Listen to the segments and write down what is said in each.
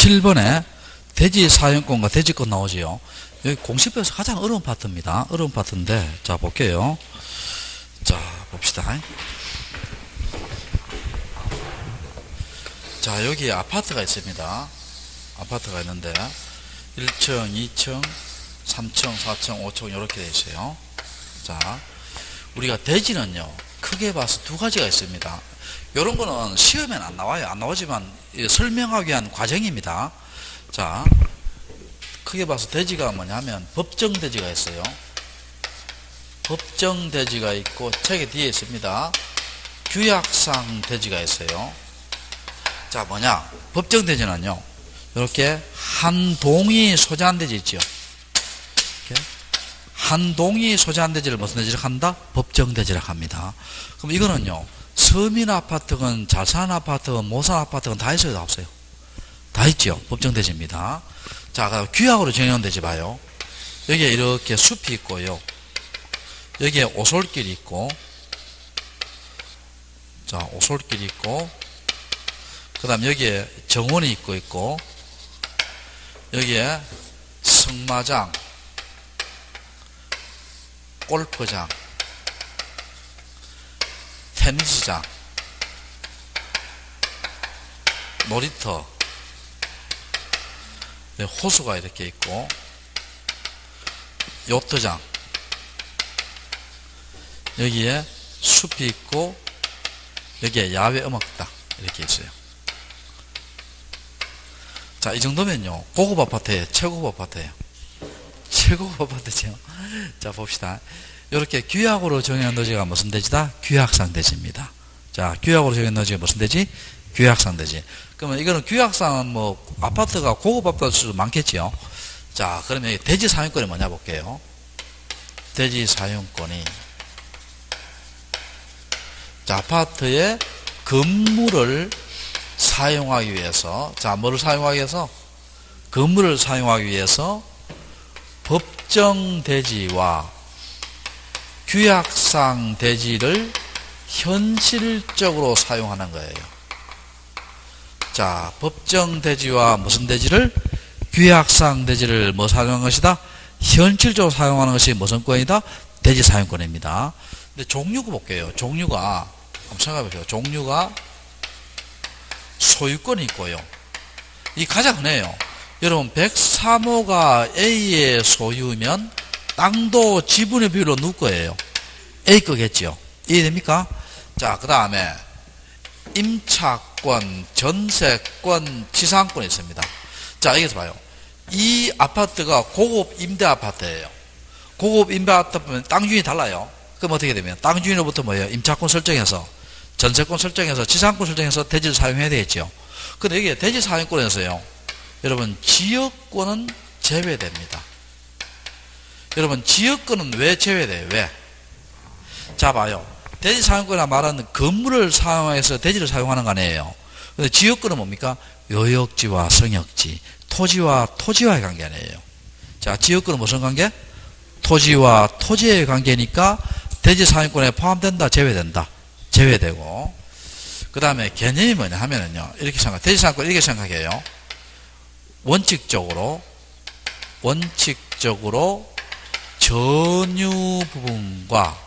7번에 대지 사용권과 대지권 나오지요. 여기 공시표에서 가장 어려운 파트입니다. 어려운 파트인데, 자, 볼게요. 자, 봅시다. 자, 여기 아파트가 있습니다. 아파트가 있는데, 1층, 2층, 3층, 4층, 5층, 이렇게 되어 있어요. 자, 우리가 대지는요, 크게 봐서 두 가지가 있습니다. 이런 거는 시험에는 안 나와요. 안 나오지만 설명하기 위한 과정입니다. 자, 크게 봐서 대지가 뭐냐면 법정대지가 있어요. 법정대지가 있고 책에 뒤에 있습니다. 규약상 대지가 있어요. 자, 뭐냐? 법정대지는요, 이렇게 한 동이 소재한 대지 있죠. 이렇게 한 동이 소재한 대지를 무슨 대지를 한다? 법정대지라고 합니다. 그럼 이거는요, 서민 아파트건 잘 사는 아파트건 못 사는 아파트건 다 있어요, 다 없어요? 다 있죠. 법정대지입니다. 자, 그럼 규약으로 정해놓은 대지 봐요. 여기에 이렇게 숲이 있고요. 여기에 오솔길이 있고, 자, 오솔길이 있고, 그 다음 여기에 정원이 있고, 여기에 승마장, 골프장, 테니스장, 놀이터, 호수가 이렇게 있고, 요트장, 여기에 숲이 있고, 여기에 야외 음악당 이렇게 있어요. 자, 이 정도면요, 고급 아파트예요, 최고급 아파트예요. 최고급 아파트죠. 자, 봅시다. 이렇게 규약으로 정해놓은 대지가 무슨 대지다? 규약상 대지입니다. 자, 규약으로 정해놓은 대지가 무슨 대지? 규약상 대지. 그러면 이거는 규약상은 뭐 아파트가 고급 아파트 수도 많겠죠. 자, 그러면 여기 대지 사용권이 뭐냐 볼게요. 대지 사용권이, 자, 아파트의 건물을 사용하기 위해서, 자, 뭐를 사용하기 위해서? 건물을 사용하기 위해서 법정 대지와 규약상 대지를 현실적으로 사용하는 거예요. 자, 법정 대지와 무슨 대지를? 규약상 대지를 뭐 사용하는 것이다? 현실적으로 사용하는 것이 무슨 권이다? 대지 사용권입니다. 근데 종류가 볼게요. 종류가, 한번 생각해 보세요. 종류가 소유권이 있고요. 이 가장 흔해요. 여러분, 103호가 A의 소유면 땅도 지분의 비율로 누구 거예요? A 거겠죠. 이해됩니까? 자, 그 다음에 임차권, 전세권, 지상권이 있습니다. 자, 여기서 봐요. 이 아파트가 고급 임대 아파트예요. 고급 임대 아파트면 땅 주인이 달라요. 그럼 어떻게 되면 땅 주인으로부터 뭐예요? 임차권 설정해서, 전세권 설정해서, 지상권 설정해서 대지를 사용해야 되겠죠. 근데 여기에 대지 사용권에서요, 여러분, 지역권은 제외됩니다. 여러분, 지역권은 왜 제외돼요? 왜? 자, 봐요. 대지 사용권이라 말하는 건물을 사용해서 대지를 사용하는 거 아니에요. 근데 지역권은 뭡니까? 요역지와 성역지, 토지와 토지와의 관계 아니에요. 자, 지역권은 무슨 관계? 토지와 토지의 관계니까 대지 사용권에 포함된다, 제외된다? 제외되고, 그 다음에 개념이 뭐냐 하면은요, 이렇게 생각, 대지 사용권 이렇게 생각해요. 원칙적으로 전유 부분과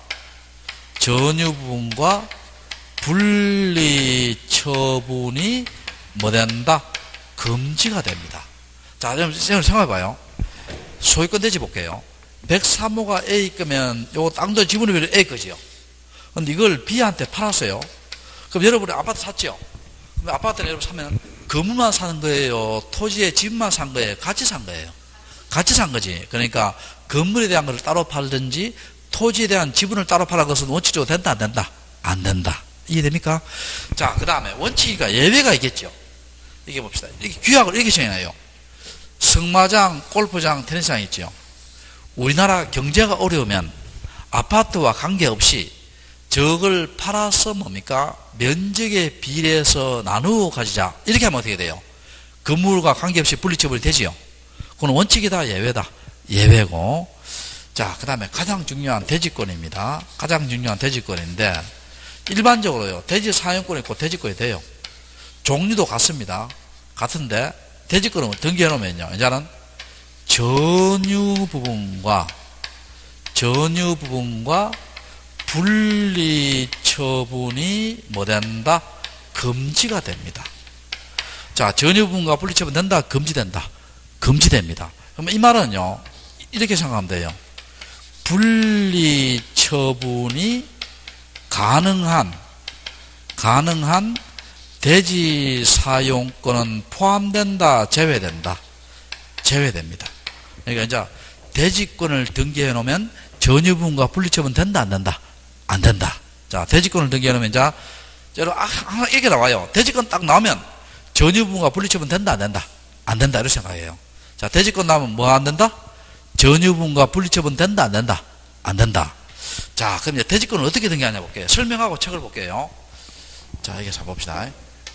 분리 처분이 뭐 된다? 금지가 됩니다. 자, 여러분 생각해 봐요. 소유권 대지 볼게요. 103호가 A 거면 요 땅도 지분의 비율이 A 거지요. 근데 이걸 B한테 팔았어요. 그럼 여러분이 아파트 샀죠? 그럼 아파트를 여러분 사면 건물만 사는 거예요? 토지에 집만 산 거예요? 같이 산 거예요? 같이 산 거지. 그러니까 건물에 대한 것을 따로 팔든지 토지에 대한 지분을 따로 팔는 것은 원칙적으로 된다, 안 된다? 안 된다. 이해됩니까? 자, 그 다음에 원칙이니까 예외가 있겠죠. 이게 봅시다. 이렇게 규약을 이렇게 정해놔요. 승마장, 골프장, 테니스장 있죠. 우리나라 경제가 어려우면 아파트와 관계없이 저걸 팔아서 뭡니까? 면적에 비례해서 나누어 가지자. 이렇게 하면 어떻게 돼요? 건물과 관계없이 분리처분이 되지요. 그건 원칙이다, 예외다? 예외고. 자, 그 다음에 가장 중요한 대지권입니다. 가장 중요한 대지권인데, 일반적으로요, 대지 사용권이 있고 대지권이 돼요. 종류도 같습니다. 같은데, 대지권을 등기해 놓으면요. 이제는 전유 부분과 분리 처분이 뭐 된다? 금지가 됩니다. 자, 전유 부분과 분리 처분 된다? 금지된다? 금지됩니다. 그러면 이 말은요, 이렇게 생각하면 돼요. 분리 처분이 가능한 대지 사용권은 포함된다, 제외된다? 제외됩니다. 그러니까 이제 대지권을 등기해 놓으면 전유 부분과 분리 처분 된다, 안 된다? 안 된다. 자, 대지권을 등기해 놓으면 이제 항상 이렇게 나와요. 대지권 딱 나오면 전유 부분과 분리 처분 된다, 안 된다? 안 된다, 이렇게 생각해요. 자, 대지권 나오면 뭐 안 된다? 전유 부분과 분리 처분 된다, 안 된다? 안 된다. 자, 그럼 이제 대지권을 어떻게 등기하냐 볼게요. 설명하고 책을 볼게요. 자, 이게 잘 봅시다.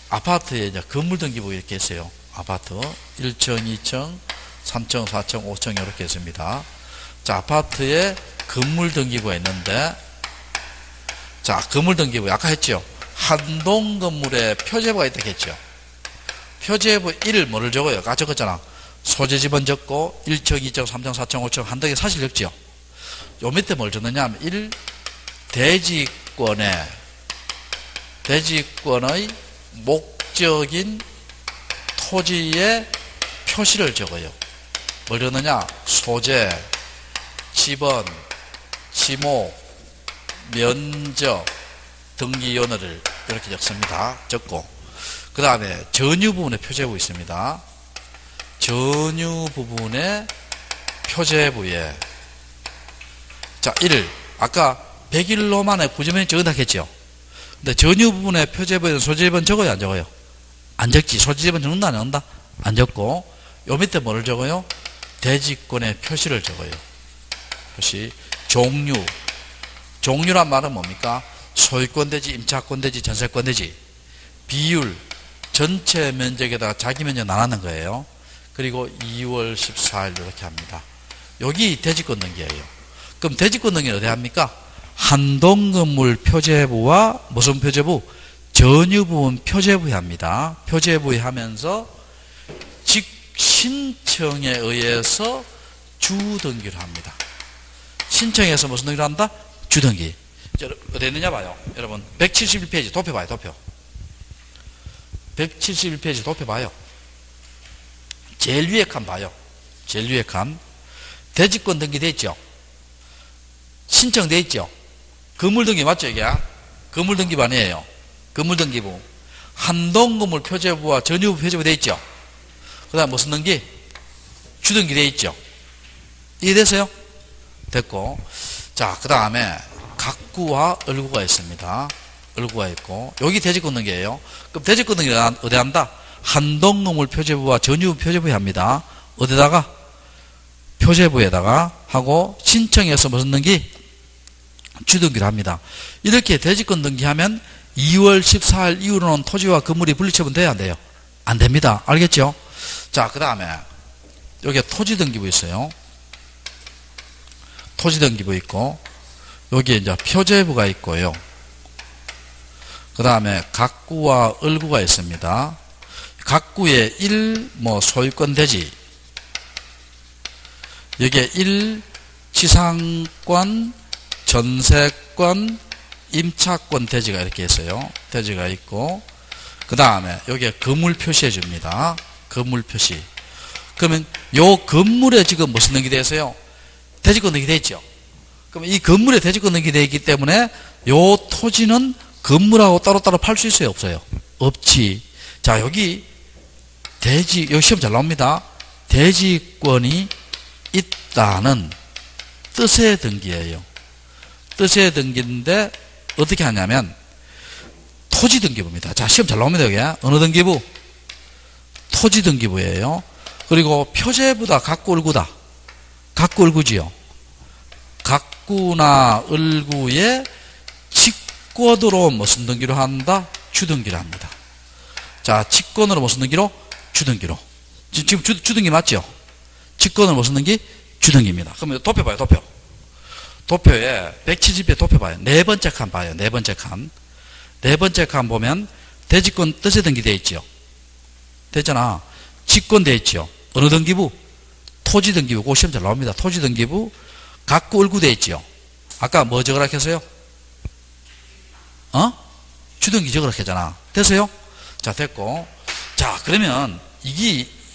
아파트에 이제 건물 등기부 이렇게 있어요. 아파트 1층, 2층, 3층, 4층, 5층 이렇게 있습니다. 자, 아파트에 건물 등기부가 있는데, 자, 건물 등기부 아까 했죠. 한동 건물에 표제부가 있다고 했죠. 표제부 1 뭐를 적어요? 아까 적었잖아. 소재 지번 적고 1층, 2층, 3층, 4층, 5층 한동에 사실 적죠. 요 밑에 뭘 적느냐 하면 1. 대지권의 목적인 토지의 표시를 적어요. 뭘 적느냐? 소재, 지번, 지목, 면적, 등기요원을 이렇게 적습니다. 적고, 그 다음에 전유 부분에 표제부 있습니다. 전유 부분의 표제부에, 자, 1. 아까 100일로 만에 9점에 적은다 했죠. 근데 전유 부분의 표제부에는 소재지번 적어요, 안 적어요? 안 적지. 소재지번 적는다, 안 적는다? 안 적고, 요 밑에 뭐를 적어요? 대지권의 표시를 적어요. 표시. 종류란 말은 뭡니까? 소유권 대지, 임차권 대지, 전세권 대지. 비율, 전체 면적에다가 자기 면적 나누는 거예요. 그리고 2월 14일 이렇게 합니다. 여기 대지권 등기예요. 그럼 대지권 등기는 어디 합니까? 한동건물 표제부와 무슨 표제부? 전유부분 표제부에 합니다. 표제부에 하면서 신청에 의해서 주등기를 합니다. 신청해서 무슨 등기를 한다? 주등기. 어디 있느냐 봐요. 여러분 171페이지 도표 봐요. 도표 171페이지 도표 봐요. 제일 위에 칸 봐요. 제일 위에 칸. 대지권 등기 돼 있죠. 신청 돼 있죠. 건물 등기 맞죠 이게? 건물 등기부 아니에요. 건물 등기부. 한동건물 표제부와 전유부 표제부 돼 있죠. 그 다음 무슨 등기? 주등기 돼 있죠. 이해됐어요? 됐고. 자, 그 다음에 각구와 을구가 있습니다. 을구가 있고, 여기 대지권 등기예요. 그럼 대지권 등기 어디 한다? 한동건물 표제부와 전유부 표제부에 합니다. 어디다가? 표제부에다가 하고, 신청해서 무슨 등기? 주등기를 합니다. 이렇게 대지권 등기하면 2월 14일 이후로는 토지와 건물이 분리처분 돼야 안 돼요? 안 됩니다. 알겠죠? 자, 그 다음에 여기에 토지등기부 있어요. 토지등기부 있고, 여기에 이제 표제부가 있고요. 그 다음에 각구와 을구가 있습니다. 각구에 1, 소유권 대지. 여기에 1, 지상권, 전세권, 임차권 대지가 이렇게 있어요. 대지가 있고, 그 다음에 여기에 건물 표시해 줍니다. 건물 표시. 그러면 요 건물에 지금 무슨 등기 되어 있어요? 대지권 등기 되어 있죠. 그럼 이 건물에 대지권 등기 되어 있기 때문에 요 토지는 건물하고 따로따로 팔 수 있어요? 없어요? 없지. 자, 여기 여기 시험 잘 나옵니다. 대지권이 있다는 뜻의 등기예요. 뜻의 등기인데 어떻게 하냐면 토지 등기부입니다. 자, 시험 잘 나옵니다. 여기 어느 등기부? 토지 등기부예요. 그리고 표제부다, 각구, 을구다. 각구, 을구지요. 각구나 을구에 직권으로 무슨 등기로 한다? 주등기를 합니다. 자, 직권으로 무슨 등기로? 주등기로. 지금 주등기 맞죠? 직권으로 무슨 등기? 주등기입니다. 그러면 도표 봐요, 도표. 도표에 170회 도표 봐요. 네 번째 칸 봐요. 네 번째 칸. 네 번째 칸 보면 대지권 뜻의 등기 되어 있죠. 됐잖아. 직권 돼 있죠. 어느 등기부? 토지 등기부. 그 시험 잘 나옵니다. 토지 등기부 각구 을구 돼 있죠. 아까 뭐 적으라 했어요? 주등기 적으라 했잖아. 됐어요? 자, 됐고. 자, 그러면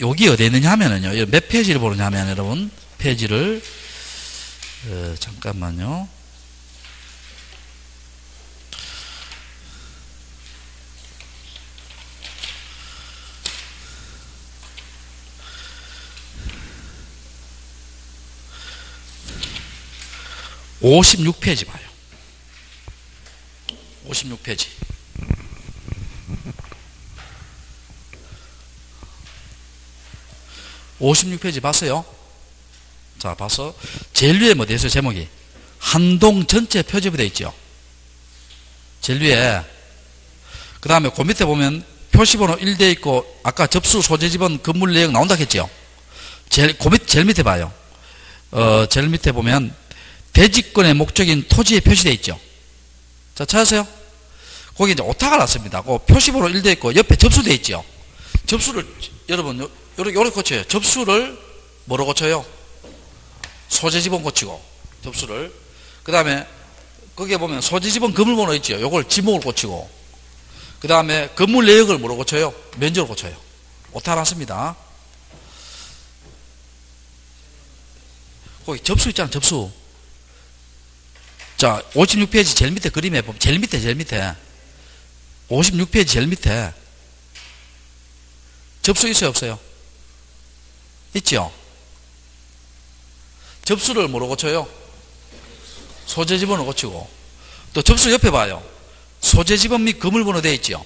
여기 어디에 있느냐 하면은요. 몇 페이지를 보느냐 하면 여러분, 페이지를, 잠깐만요. (56페이지) 봐요. 56페이지. (56페이지) 봤어요? 자, 봐서 제일 위에 뭐 되어 있어요? 제목이 한동 전체 표제부 되어 있죠. 제일 위에. 그 다음에 그 밑에 보면 표시번호 1 되어 있고 아까 접수 소재 지번 건물 내역 나온다 했죠. 제일 밑에 봐요. 제일 밑에 보면 대지권의 목적인 토지에 표시되어 있죠. 자, 찾으세요? 거기 이제 오타가 났습니다. 그 표시번호 1 되어 있고 옆에 접수되어 있죠. 접수를 여러분 요렇게 고쳐요. 접수를 뭐로 고쳐요? 소재 지번 고치고 접수를. 그 다음에 거기에 보면 소재 지번 건물번호 있죠. 요걸 지목을 고치고. 그 다음에 건물 내역을 뭐로 고쳐요? 면적으로 고쳐요. 오타 났습니다. 거기 접수 있잖아. 접수. 자, 56페이지 제일 밑에 그림에 보면 제일 밑에 56페이지 제일 밑에 접수 있어요? 없어요? 있죠? 접수를 뭐로 고쳐요? 소재 지번을 고치고. 또 접수 옆에 봐요. 소재 지번 및 건물번호 되어 있죠?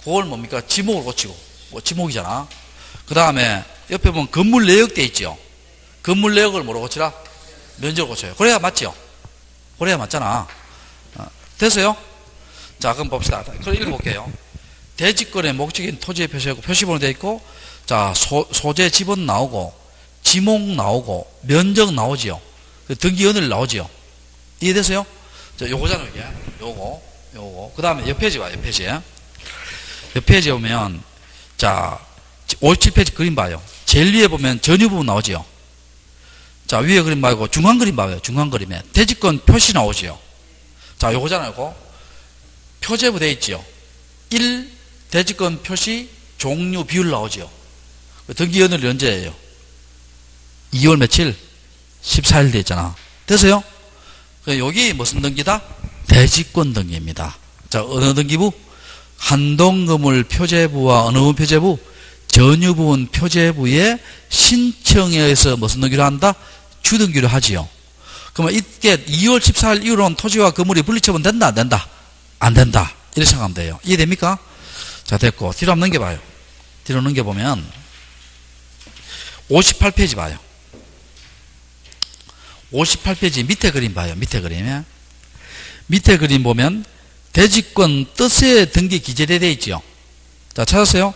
그걸 뭡니까? 지목을 고치고. 뭐 지목이잖아. 그 다음에 옆에 보면 건물 내역 되어 있죠? 건물 내역을 뭐로 고치라? 면적을 고쳐요. 그래야 맞죠? 그래야 맞잖아. 됐어요? 자, 그럼 봅시다. 그럼 읽어볼게요. 대지권의 목적인 토지의 표시하고 표시번호 되어 있고, 자, 소재 지번 나오고, 지목 나오고, 면적 나오지요. 등기 연일 나오지요. 이해되세요? 자, 요거잖아요, 이게. 요거. 그 다음에 옆 페이지 봐요, 옆 페이지. 옆 페이지에 보면, 자, 57페이지 그림 봐요. 제일 위에 보면 전유 부분 나오지요. 자, 위에 그림 말고 중간 그림 봐요. 중간 그림에. 대지권 표시 나오지요. 자, 요거잖아요, 요거. 표제부 되어 있지요. 1. 대지권 표시 종류 비율 나오지요. 등기 연일이 언제예요? 2월 며칠? 14일 되어 있잖아. 됐어요? 여기 무슨 등기다? 대지권 등기입니다. 자, 어느 등기부? 한동건물 표제부와 어느 부분 표제부? 전유부분 표제부의 신청에 의해서 무슨 등기를 한다? 주등기를 하지요. 그러면 이게 2월 14일 이후로는 토지와 건물이 분리처분 된다? 안 된다? 안 된다. 이렇게 생각하면 돼요. 이해됩니까? 자, 됐고. 뒤로 한번 넘겨봐요. 뒤로 넘겨보면 58페이지 봐요. 58페이지 밑에 그림 봐요. 밑에 그림에. 밑에 그림 보면 대지권 뜻에 등기 기재되어 있지요. 자, 찾았어요?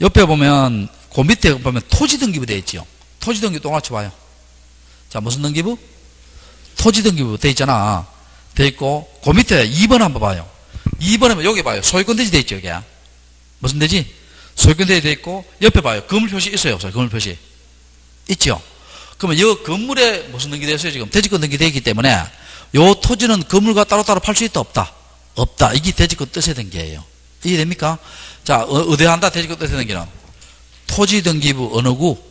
옆에 보면 그 밑에 보면 토지 등기부 되어 있지요. 토지 등기부 똑같이 봐요. 자, 무슨 등기부? 토지 등기부 되어 있잖아. 되어 있고 그 밑에 2번 한번 봐요. 2번에 여기 봐요. 소유권 대지 되어 있죠. 여기. 무슨 대지? 소유권 대지 되어 있고 옆에 봐요. 건물 표시 있어요? 없어요? 건물 표시 있죠. 그러면 이 건물에 무슨 등기 되어 있어요? 지금 대지권 등기 되어 있기 때문에 요 토지는 건물과 따로따로 팔 수 있다? 없다? 없다. 이게 대지권 뜻의 등기예요. 이해됩니까? 자, 어디 한다? 대지권 뜻의 등기는 토지 등기부 어느 구?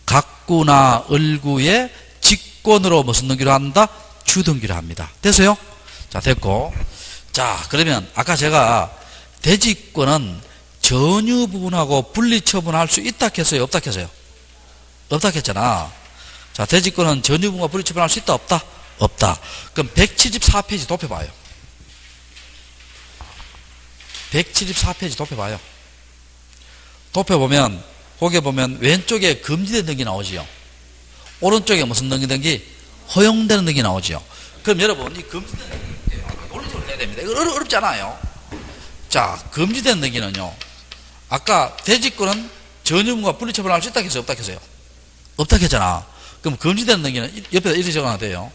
각구나 을구의 직권으로 무슨 등기를 한다? 주등기를 합니다. 됐어요? 자, 됐고. 자, 그러면 아까 제가 대지권은 전유 부분하고 분리 처분할 수 있다 했어요? 없다 했어요? 없다 했잖아. 자, 대지권은 전유 부분과 분리 처분할 수 있다? 없다? 없다. 그럼 174페이지 돕혀봐요. 174페이지 돕혀봐요. 돕혀보면 거기에 보면 왼쪽에 금지된 등기 나오지요. 오른쪽에 무슨 등기? 허용되는 등기 나오지요. 그럼 여러분 이 금지된 등기 논리적으로 해야 됩니다. 이거 어렵지 않아요. 자, 금지된 등기는요. 아까 대지권은 전유분과 분리처분할 수 있다 했어요? 없다 했어요? 없다 했잖아. 그럼 금지된 등기는 옆에다 이렇게 적어놔야 돼요.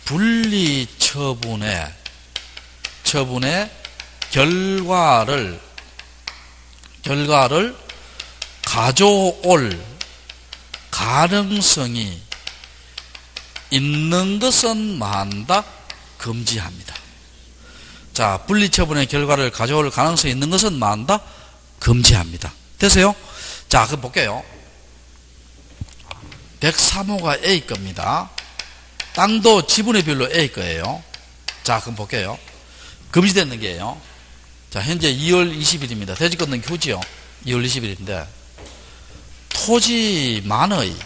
분리처분의 결과를 가져올 가능성이 있는 것은 뭐한다? 금지합니다. 자, 분리처분의 결과를 가져올 가능성이 있는 것은 뭐한다? 금지합니다. 됐어요? 자, 그럼 볼게요. 103호가 A 겁니다. 땅도 지분의 비율로 A 거예요. 자, 그럼 볼게요. 금지되는 게요. 자, 현재 2월 20일입니다. 대지권 등기 후지요. 2월 20일인데 토지만의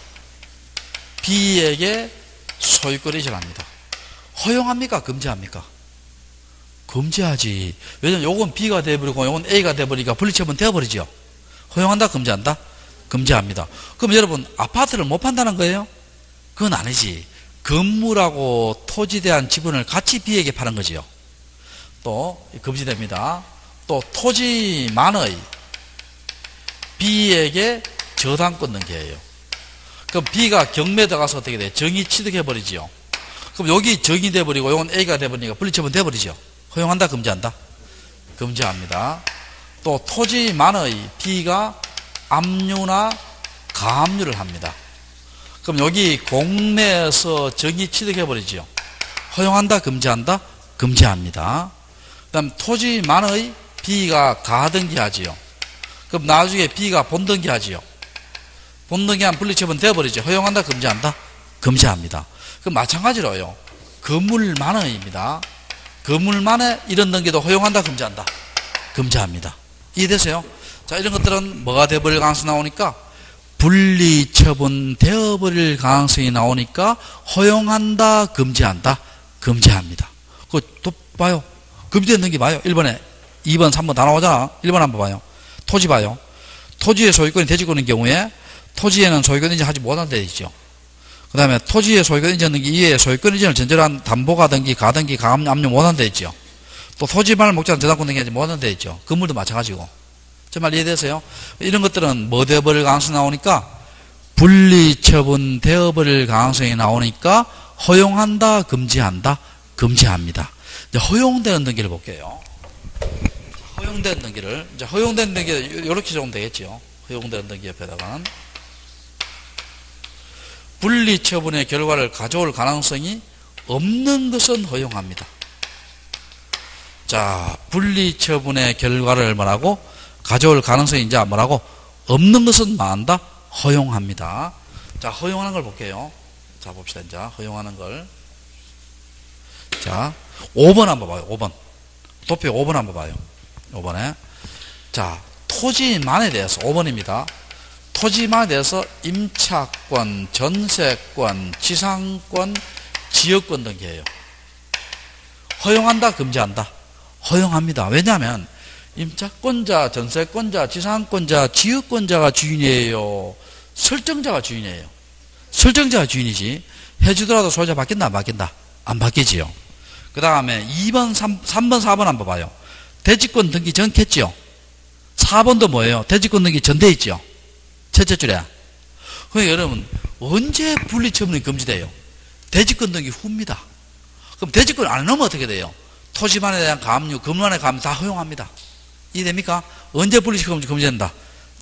B에게 소유권을 이전합니다. 허용합니까? 금지합니까? 금지하지. 왜냐면 요건 B가 돼버리고 요건 A가 돼버리니까 분리처분 되어버리죠. 허용한다? 금지한다? 금지합니다. 그럼 여러분 아파트를 못 판다는 거예요? 그건 아니지. 건물하고 토지에 대한 지분을 같이 B에게 파는 거지요. 또 금지됩니다. 또 토지만의 B에게 저당권 등기해요. 그럼 B가 경매에 들어가서 어떻게 돼? 정의 취득해버리지요. 그럼 여기 정의 돼버리고 이건 A가 돼버리니까 분리처분 돼버리죠. 허용한다? 금지한다? 금지합니다. 또 토지만의 B가 압류나 가압류를 합니다. 그럼 여기 공매에서 정의 취득해버리죠. 허용한다? 금지한다? 금지합니다. 그 다음 토지만의 B가 가등기하지요. 그럼 나중에 B가 본등기하지요. 본등기하면 분리처분 되어버리죠. 허용한다? 금지한다? 금지합니다. 그럼 마찬가지로요. 건물만의입니다. 건물만의 이런 등기도 허용한다? 금지한다? 금지합니다. 이해되세요? 자, 이런 것들은 뭐가 되어버릴 가능성이 나오니까 분리처분 되어버릴 가능성이 나오니까 허용한다? 금지한다? 금지합니다. 그거 또 봐요. 금지된 등기 봐요. 1번에 2번 3번 다 나오잖아. 1번 한번 봐요. 토지 봐요. 토지의 소유권이 대지권인 경우에 토지에는 소유권 인정하지 못한 데 있죠. 그 다음에 토지의 소유권 인정 등기 이외에 소유권 인정을 전제로 한 담보가 등기, 가등기, 가압류 못한 데 있죠. 또 토지만을 목적으로 저당권 등기하지 못한 데 있죠. 건물도 마찬가지고. 정말 이해되세요? 이런 것들은 뭐 되어버릴 가능성이 나오니까 분리처분 되어버릴 가능성이 나오니까 허용한다? 금지한다? 금지합니다. 이제 허용되는 등기를 볼게요. 허용된 등기를, 이제 허용된 등기, 이렇게 적으면 되겠죠. 허용된 등기 옆에다가는. 분리처분의 결과를 가져올 가능성이 없는 것은 허용합니다. 자, 분리처분의 결과를 뭐라고? 가져올 가능성이 이제 뭐라고? 없는 것은 뭐한다? 허용합니다. 자, 허용하는 걸 볼게요. 자, 봅시다. 이제 허용하는 걸. 자, 5번 한번 봐요. 5번. 도표 5번 한번 봐요. 5번에. 자, 토지만에 대해서 5번입니다. 토지만에 대해서 임차권, 전세권, 지상권, 지역권 등기해요. 허용한다? 금지한다? 허용합니다. 왜냐하면 임차권자, 전세권자, 지상권자, 지역권자가 주인이에요. 설정자가 주인이에요. 설정자가 주인이지. 해주더라도 소유자 바뀐다? 안 바뀐다? 안 바뀌지요. 그 다음에 2번, 3번, 4번 한번 봐요. 대지권 등기 전했지요. 4번도 뭐예요? 대지권 등기 전돼 있죠. 첫째 줄에. 그러니까 여러분 언제 분리처분이 금지돼요? 대지권 등기 후입니다. 그럼 대지권 안 넣으면 어떻게 돼요? 토지만에 대한 가압류, 건물만에 가압류 다 허용합니다. 이해됩니까? 언제 분리처분 금지된다?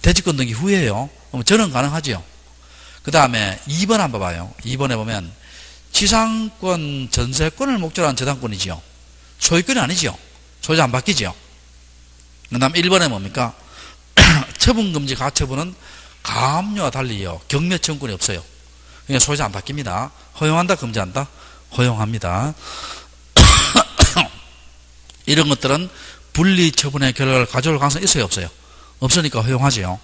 대지권 등기 후에요. 그럼 전원 가능하지요. 그 다음에 2번 한번 봐요. 2번에 보면 지상권, 전세권을 목적으로 한 저당권이지요. 소유권이 아니지요. 소유자 안 바뀌지요. 그 다음 1번에 뭡니까? 처분금지 가처분은 가압류와 달리요. 경매 청구권이 없어요. 그러니까 소유자 안 바뀝니다. 허용한다? 금지한다? 허용합니다. 이런 것들은 분리처분의 결과를 가져올 가능성이 있어요? 없어요? 없으니까 허용하지요.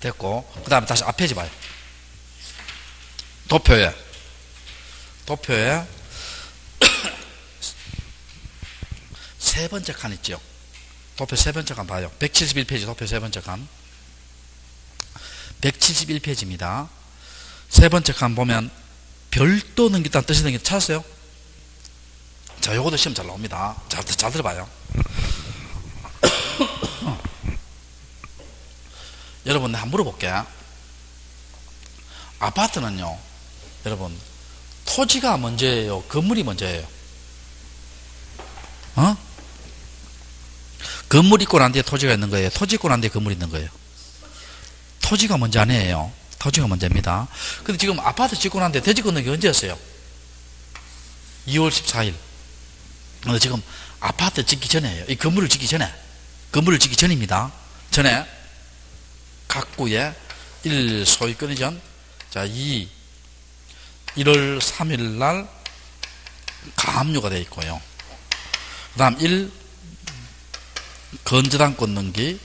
됐고, 그 다음에 다시 앞 페이지 봐요. 도표에 세 번째 칸 있죠. 도표 세 번째 칸 봐요. 171페이지 도표 세 번째 칸. 171페이지입니다. 세 번째 칸 보면 별도 넘겼다는 뜻이 되는 게 찾았어요? 자, 요것도 시험 잘 나옵니다. 잘 들어봐요. 여러분, 내가 한번 물어볼게. 아파트는요, 여러분, 토지가 먼저예요? 건물이 먼저예요? 건물 있고 난 뒤에 토지가 있는 거예요? 토지 있고 난 뒤에 건물이 있는 거예요? 토지가 먼저 아니에요. 토지가 먼저입니다. 근데 지금 아파트 짓고 난데 대지 끊는 게 언제였어요? 2월 14일. 근데 지금 아파트 짓기 전에요. 이 건물을 짓기 전입니다. 전에 각구에 1. 소유권 이전. 자, 2. 1월 3일 날 가압류가 되어 있고요. 그 다음 1. 건저당권 등기.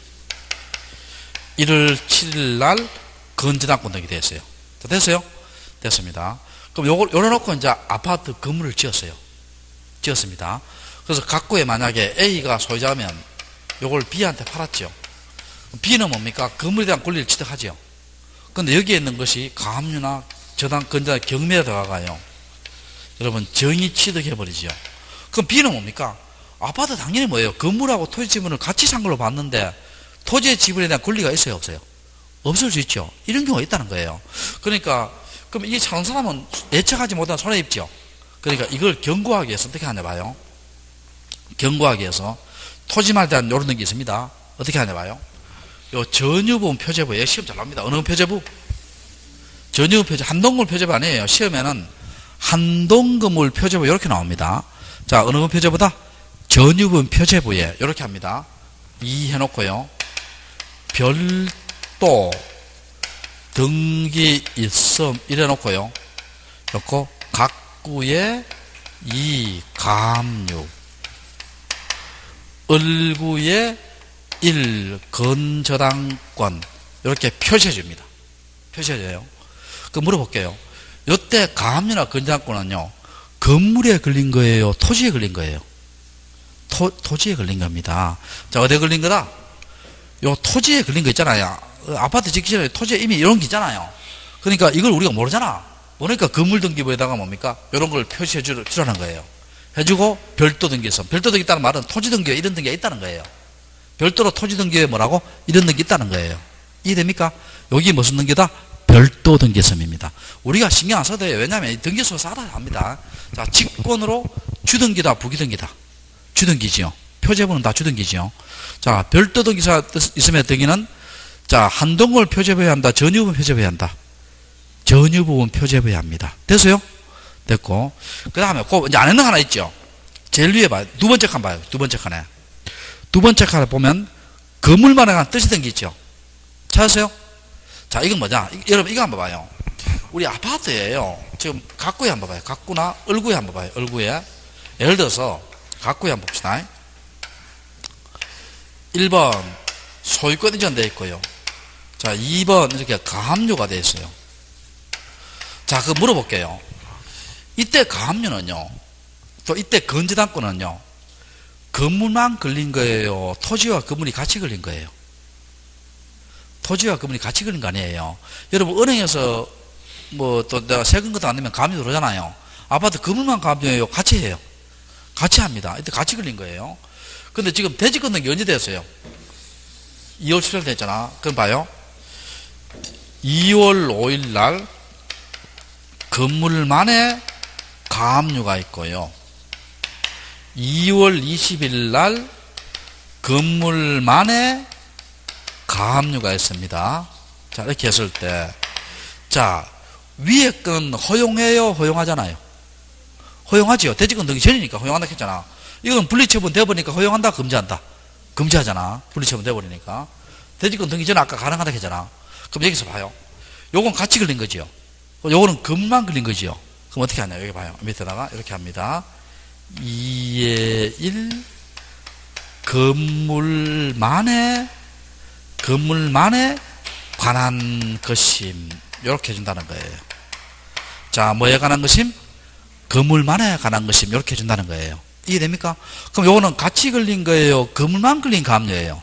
1월 7일 날 건저당권 등기 됐어요. 자, 됐어요? 됐습니다. 그럼 요걸 열어놓고 이제 아파트 건물을 지었습니다. 그래서 각구에 만약에 A가 소유자면 요걸 B한테 팔았죠. B는 뭡니까? 건물에 대한 권리를 취득하죠. 근데 여기에 있는 것이 가압류나 저당, 건저당, 경매에 들어가요. 여러분, 정의 취득해버리죠. 그럼 B는 뭡니까? 아파트 당연히 뭐예요? 건물하고 토지 지분을 같이 산 걸로 봤는데 토지의 지분에 대한 권리가 있어요, 없어요? 없을 수 있죠. 이런 경우가 있다는 거예요. 그러니까 그럼 이 사는 사람은 예측하지 못한 손해 입죠. 그러니까 이걸 경고하기 위해서 어떻게 하냐 봐요. 경고하기 위해서 토지말에 대한 요런 게 있습니다. 어떻게 하냐 봐요. 요 전유분 표제부에 시험 잘 나옵니다. 어느 표제부? 전유분 표제, 한동건물 표제부 아니에요. 시험에는 한동건물 표제부 이렇게 나옵니다. 자, 어느 표제보다? 전유분 표제부에 이렇게 합니다. 2 해놓고요. 별도 등기 있음 이래 놓고요. 그렇고 각구에 2 가압류, 을구에 1 건저당권 이렇게 표시해 줍니다. 표시해줘요. 그 물어볼게요. 이때 가압류나 건저당권은요, 건물에 걸린 거예요? 토지에 걸린 거예요? 토지에 걸린 겁니다. 자, 어디에 걸린 거다? 요 토지에 걸린 거 있잖아요. 아파트 짓기 전에 토지에 이미 이런 게 있잖아요. 그러니까 이걸 우리가 모르잖아. 모르니까 건물등기부에다가 뭡니까? 이런 걸 표시해 주라는 거예요. 해주고 별도 등기선. 별도 등기 있다는 말은 토지 등기에 이런 등기가 있다는 거예요. 별도로 토지 등기에 뭐라고? 이런 등기 있다는 거예요. 이해됩니까? 여기 무슨 등기다? 별도 등기선입니다. 우리가 신경 안 써도 돼요. 왜냐하면 이 등기소가 싸다 합니다. 자, 직권으로 주등기다, 부기등기다. 주등기지요. 표제부는 다 주등기지요. 자, 별도 등기사 있으면 등기는 자, 한동걸 표제부에 한다, 전유분 표제부에 한다. 전유분 표제부에 합니다. 됐어요? 됐고. 그 다음에, 이제 안 했는 거 하나 있죠? 제일 위에 봐요. 두 번째 칸 봐요. 두 번째 칸에. 두 번째 칸에 보면, 건물만에 관한 뜻이 든게 있죠? 찾았어요? 자, 이건 뭐냐? 여러분, 이거 한번 봐요. 우리 아파트에요. 지금 각구에 한번 봐요. 각구나 을구에 한번 봐요. 을구에. 예를 들어서, 각구에 한번 봅시다. 1번, 소유권 이전되어 있고요. 자, 2번, 이렇게 가압류가 되어 있어요. 자, 그거 물어볼게요. 이때 가압류는요, 또 이때 건저당권은요, 건물만 걸린 거예요? 토지와 건물이 같이 걸린 거예요? 토지와 건물이 같이 걸린 거 아니에요? 여러분, 은행에서 뭐 또 내가 세금 것도 안 내면 가압류 들어오잖아요. 아파트 건물만 가압류예요? 같이 해요? 같이 합니다. 이때 같이 걸린 거예요. 근데 지금 대지 끊는 게 언제 됐어요? 2월 7일 됐잖아. 그럼 봐요. 2월 5일 날 건물만에 가압류가 있고요. 2월 20일 날 건물만에 가압류가 있습니다. 자, 이렇게 했을 때, 자, 위에 건 허용해요? 허용하잖아요? 허용하지요. 대지권 등기 전이니까 허용한다 했잖아. 이건 분리처분 되어버리니까 허용한다? 금지한다? 금지하잖아. 분리처분 되어버리니까. 대지권 등기 전에 아까 가능하다 했잖아. 그럼 여기서 봐요. 요건 같이 걸린 거지요. 요거는 건만 걸린 거지요. 그럼 어떻게 하냐. 여기 봐요. 밑에다가 이렇게 합니다. 2의 1 건물만에 관한 것임. 이렇게 해준다는 거예요. 자, 뭐에 관한 것임? 건물만에 관한 것임. 이렇게 해준다는 거예요. 이해됩니까? 그럼 요거는 같이 걸린 거예요? 건물만 걸린 가압류예요?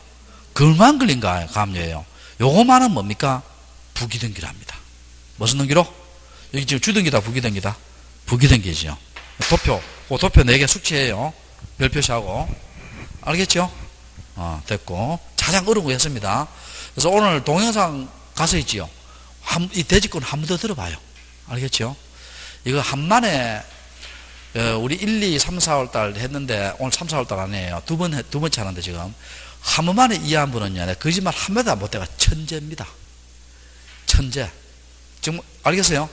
건물만 걸린 가압류예요. 요거만은 뭡니까? 부기등기랍니다. 무슨 등기로? 여기 지금 주등기다, 부기등기다? 부기등기죠. 도표, 그 도표 4개 숙지해요. 별 표시하고. 알겠죠? 됐고. 가장 어려운 거 했습니다. 그래서 오늘 동영상 가서 있지요. 이 대지권 한 번 더 들어봐요. 알겠죠? 이거 한만에, 우리 1, 2, 3, 4월 달 했는데, 오늘 3, 4월 달 아니에요. 두 번째 하는데 지금. 한 번만에 이해한 분은요, 거짓말 한 번도 안 못해가 천재입니다. 천재. 지금 알겠어요?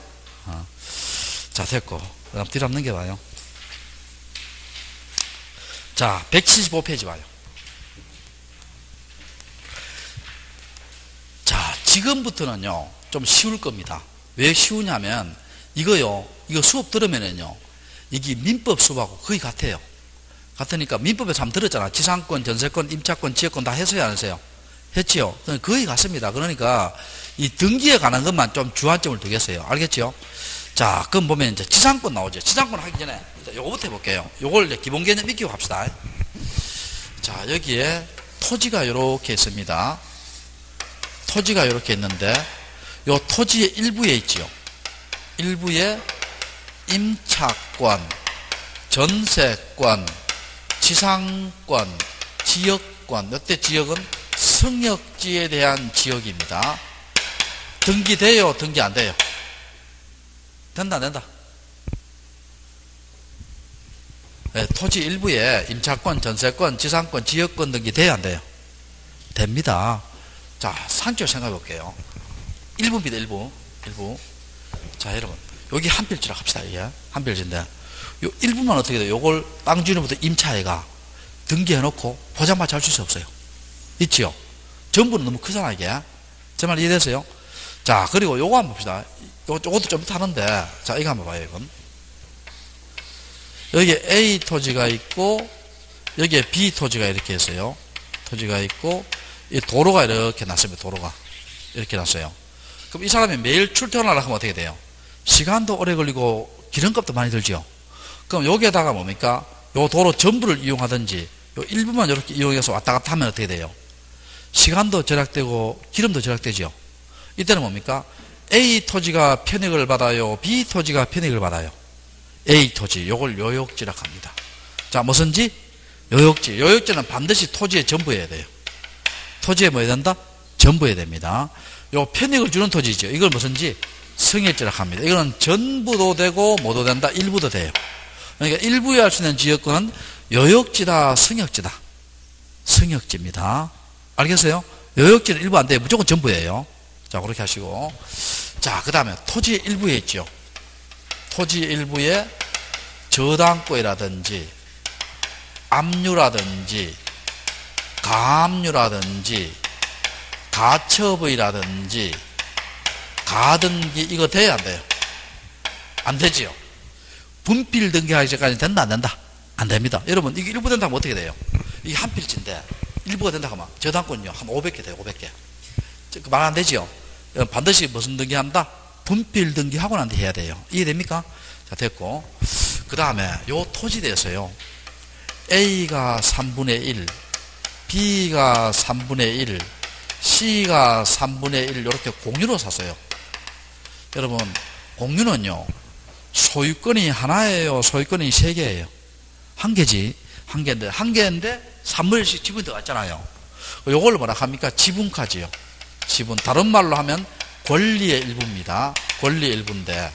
자, 됐고. 그다음 뒤로 한번 넘겨봐요. 자, 175페이지 봐요. 자, 지금부터는요, 좀 쉬울 겁니다. 왜 쉬우냐면, 이거 수업 들으면은요, 이게 민법 수업하고 거의 같아요. 같으니까 민법에서 한번 들었잖아. 지상권, 전세권, 임차권, 지역권 다 했어요, 안 했어요? 했지요? 거의 같습니다. 그러니까 이 등기에 관한 것만 좀 주안점을 두겠어요. 알겠죠? 자, 그럼 보면 이제 지상권 나오죠. 지상권 하기 전에 요거부터 해볼게요. 요걸 이제 기본 개념 익히고 합시다. 자, 여기에 토지가 이렇게 있습니다. 토지가 이렇게 있는데, 요 토지의 일부에 있지요. 일부에 임차권, 전세권, 지상권, 지역권. 이때 지역은 성역지에 대한 지역입니다. 등기돼요? 등기 안 돼요? 된다, 안 된다? 네, 토지 일부에 임차권, 전세권, 지상권, 지역권 등기 돼요, 안 돼요? 됩니다. 자, 산쪽 생각해 볼게요. 일부입니다, 일부. 자, 여러분. 여기 한 필지라 합시다, 이게. 한 필지인데. 요 일부만 어떻게 돼요? 요걸 땅 주인으로부터 임차해가 등기해 놓고 보장받지 할 수 없어요. 있지요? 전부는 너무 크잖아, 이게. 제 말 이해되세요? 자, 그리고 요거 한번 봅시다. 요것도 좀 이따 하는데, 자, 이거 한번 봐요, 이건. 여기에 A 토지가 있고, 여기에 B 토지가 이렇게 있어요. 토지가 있고, 이 도로가 이렇게 났습니다, 도로가. 이렇게 났어요. 그럼 이 사람이 매일 출퇴근하려고 하면 어떻게 돼요? 시간도 오래 걸리고, 기름값도 많이 들죠? 그럼 여기에다가 뭡니까? 요 도로 전부를 이용하든지, 요 일부만 이렇게 이용해서 왔다 갔다 하면 어떻게 돼요? 시간도 절약되고, 기름도 절약되죠? 이때는 뭡니까? A 토지가 편익을 받아요? B 토지가 편익을 받아요? A 토지, 요걸 요역지라 합니다. 자, 무슨지? 요역지. 요역지는 반드시 토지에 전부해야 돼요. 토지에 뭐 해야 된다? 전부해야 됩니다. 요 편익을 주는 토지죠. 이걸 무슨지? 성역지라 합니다. 이거는 전부도 되고, 모두 된다? 일부도 돼요. 그러니까 일부에 할 수 있는 지역권은 요역지다, 성역지다. 성역지입니다. 알겠어요? 요역지는 일부 안 돼요. 무조건 전부예요. 자, 그렇게 하시고. 자, 그 다음에 토지의 일부에 있죠. 토지의 일부에 저당권이라든지, 압류라든지, 가압류라든지, 가처분이라든지, 가등기, 이거 돼야 안 돼요? 안 되지요? 분필 등기하기 전까지 된다, 안 된다? 안 됩니다. 여러분, 이게 일부 된다면 어떻게 돼요? 이게 한 필지인데, 일부가 된다 하면, 저당권요, 한 500개 돼요, 500개. 말 안 되지요? 반드시 무슨 등기 한다? 분필 등기하고 난 뒤에 해야 돼요. 이해됩니까? 자, 됐고. 그 다음에, 요 토지에 대해서요, A가 3분의 1, B가 3분의 1, C가 3분의 1, 이렇게 공유로 샀어요. 여러분, 공유는요, 소유권이 하나예요? 소유권이 3개예요? 한 개지. 한 개인데 3분의 1씩 지분이 들어갔잖아요. 요걸로 뭐라 합니까? 지분까지요. 지분. 다른 말로 하면 권리의 일부입니다. 권리의 일부인데.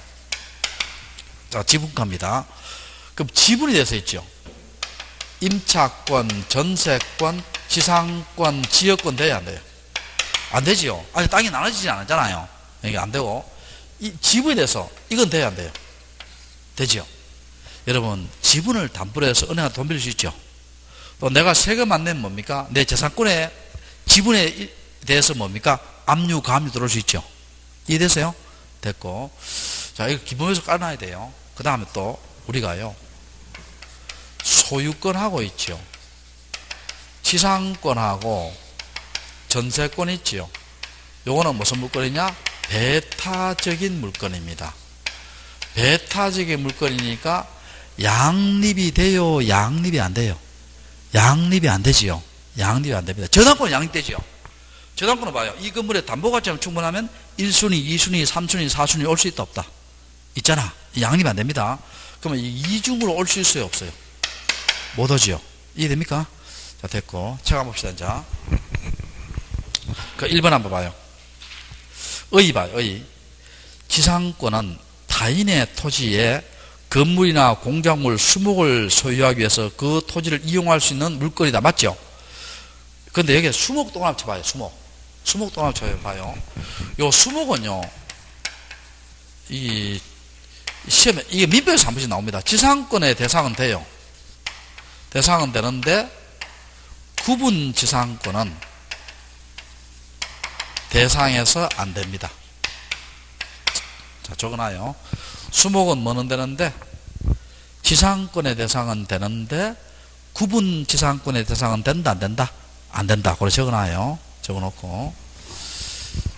자, 지분가입니다. 그럼 지분이 돼서 있죠. 임차권, 전세권, 지상권, 지역권 돼야 안 돼요? 안 되지요. 아니, 땅이 나눠지지 않았잖아요. 이게 안 되고. 이 지분이 돼서 이건 돼야 안 돼요? 되지요. 여러분, 지분을 담보로 해서 은행한테 돈 빌릴 수 있죠. 또 내가 세금 안 내면 뭡니까? 내 재산권에 지분에 대해서 뭡니까? 압류, 가압류 들어올 수 있죠. 이해되세요? 됐고. 자, 이거 기본에서 깔아놔야 돼요. 그 다음에 또 우리가요, 소유권하고 있죠. 지상권하고 전세권 있지요. 요거는 무슨 물건이냐? 배타적인 물건입니다. 배타적인 물건이니까 양립이 돼요? 양립이 안 돼요? 양립이 안 되지요. 양립이 안 됩니다. 저당권은 양립되지요. 저당권은 봐요. 이 건물에 담보가치가 충분하면 1순위, 2순위, 3순위, 4순위 올 수 있다 없다? 있잖아. 양립이 안 됩니다. 그러면 이중으로 올 수 있어요 없어요? 못 오지요. 이해됩니까? 자, 됐고. 책 한번 봅시다. 이제. 그 1번 한번 봐요. 의 봐요. 의. 지상권은 타인의 토지에 건물이나 공작물, 수목을 소유하기 위해서 그 토지를 이용할 수 있는 물건이다. 맞죠? 그런데 여기에 수목 동안 합쳐봐요. 수목. 수목 또 하나 봐요. 요 수목은요, 이 시험에 이게 민법에서 한 번씩 나옵니다. 지상권의 대상은 돼요. 대상은 되는데 구분 지상권은 대상에서 안 됩니다. 자, 적어놔요. 수목은 뭐는 되는데 지상권의 대상은 되는데 구분 지상권의 대상은 된다 안 된다? 안 된다. 그걸 적어놔요. 적어놓고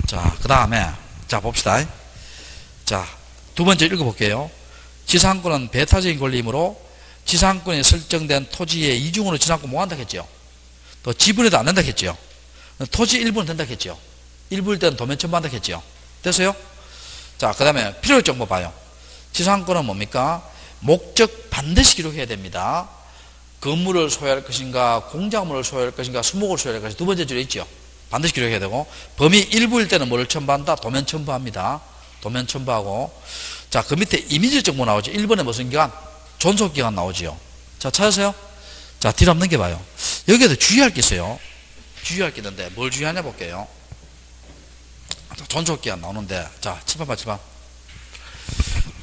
자, 그 다음에 자 봅시다. 자, 두 번째 읽어볼게요. 지상권은 배타적인 권리이므로 지상권이 설정된 토지의 이중으로 지상권 못 한다 했죠. 또 지분에도 안 된다 했죠. 토지 일부는 된다 했죠. 일부일 때는 도면 첨부한다 했죠. 됐어요? 자, 그 다음에 필요할 정보 봐요. 지상권은 뭡니까? 목적 반드시 기록해야 됩니다. 건물을 소유할 것인가, 공작물을 소유할 것인가, 수목을 소유할 것인가, 두 번째 줄에 있죠. 반드시 기록해야 되고, 범위 일부일 때는 뭐를 첨부한다? 도면 첨부합니다. 도면 첨부하고, 자, 그 밑에 이미지 정보 나오죠. 1번에 무슨 기간? 존속기간 나오지요. 자, 찾으세요? 자, 뒤로 한번 넘겨봐요. 여기에도 주의할 게 있어요. 주의할 게 있는데, 뭘 주의하냐 볼게요. 자, 존속기간 나오는데, 자, 칠판 봐, 칠판.